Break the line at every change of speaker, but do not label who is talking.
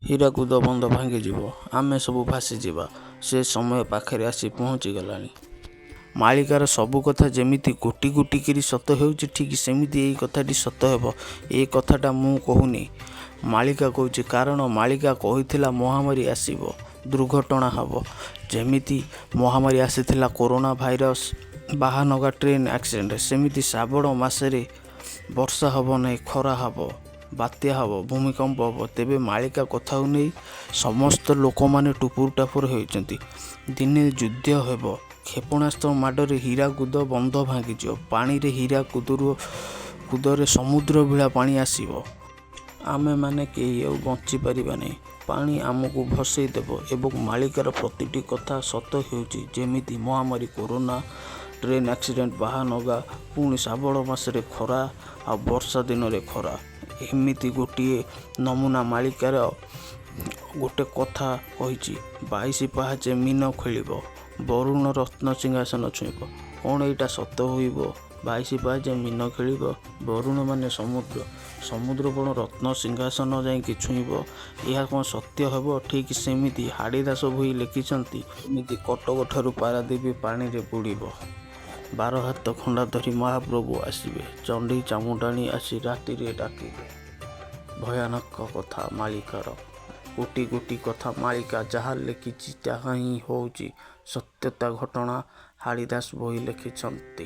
ହୀରାକୁଦ ବନ୍ଧ ଭାଙ୍ଗିଯିବ, ଆମେ ସବୁ ଭାସିଯିବା। ସେ ସମୟ ପାଖରେ ଆସି ପହଞ୍ଚିଗଲାଣି। ମାଳିକାର ସବୁ କଥା ଯେମିତି ଗୋଟି ଗୋଟି କରି ସତ ହେଉଛି, ଠିକ୍ ସେମିତି ଏଇ କଥାଟି ସତ ହେବ। ଏ କଥାଟା ମୁଁ କହୁନି, ମାଳିକା କହୁଛି। କାରଣ ମାଳିକା କହିଥିଲା ମହାମାରୀ ଆସିବ, ଦୁର୍ଘଟଣା ହେବ। ଯେମିତି ମହାମାରୀ ଆସିଥିଲା corona virus, Bahanaga train accident, ସେମିତି ଶ୍ରାବଣ ମାସରେ ବର୍ଷା ହେବ ନାହିଁ, ଖରା ହେବ, ବାତ୍ୟା ହେବ, ଭୂମିକମ୍ପ ହେବ। ତେବେ ମାଳିକା କଥାକୁ ନେଇ ସମସ୍ତ ଲୋକମାନେ ଟୁପୁର ଟାପୁର ହେଉଛନ୍ତି। ଦିନେ ଯୁଦ୍ଧ ହେବ, କ୍ଷେପଣାସ୍ତ୍ର ମାଡ଼ରେ ହୀରାକୁଦ ବନ୍ଧ ଭାଙ୍ଗିଯିବ, ପାଣିରେ ହୀରାକୁଦରେ ସମୁଦ୍ର ଭଳିଆ ପାଣି ଆସିବ। ଆମେମାନେ କେହି ଆଉ ବଞ୍ଚିପାରିବା ନାହିଁ। ପାଣି ଆମକୁ ଭସେଇ ଦେବ। ଏବଂ ମାଳିକାର ପ୍ରତିଟି କଥା ସତ ହେଉଛି। ଯେମିତି ମହାମାରୀ, କରୋନା, ଟ୍ରେନ୍ ଆକ୍ସିଡେଣ୍ଟ, ବାହାନଗା, ପୁଣି ଶ୍ରାବଣ ମାସରେ ଖରା, ଆଉ ବର୍ଷା ଦିନରେ ଖରା। ଏମିତି ଗୋଟିଏ ନମୁନା ମାଳିକାର ଗୋଟେ କଥା କହିଛି। 22 ପାହାଚେ ମୀନ ଖେଳିବ, ବରୁଣ ରତ୍ନ ସିଂହାସନ ଛୁଇଁବ। କ'ଣ ଏଇଟା ସତ ହୋଇବ? 22 ପାହାଚେ ମୀନ ଖେଳିବ, ବରୁଣ ମାନେ ସମୁଦ୍ର, ସମୁଦ୍ର କ'ଣ ରତ୍ନ ସିଂହାସନ ଯାଇକି ଛୁଇଁବ? ଏହା କ'ଣ ସତ୍ୟ ହେବ? ଠିକ୍ ସେମିତି ହାଡ଼ିଦାସ ଭୋଇ ଲେଖିଛନ୍ତି, ଏମିତି କଟକ ଠାରୁ ପାରାଦୀପ ପାଣିରେ ବୁଡ଼ିବ। 12 ହାତ ଖଣ୍ଡା ଧରି ମହାପ୍ରଭୁ ଆସିବେ, ଚଣ୍ଡୀ ଚାମୁଣ୍ଡାଣୀ ଆସି ରାତିରେ ଡାକିବେ। ଭୟାନକ କଥା ମାଳିକାର, ଗୋଟି ଗୋଟି କଥା। ମାଳିକା ଯାହା ଲେଖିଛି ତାହା ହିଁ ହେଉଛି ସତ୍ୟତା ଘଟଣା। ହାଡ଼ିଦାସ ଭୋଇ ଲେଖିଛନ୍ତି।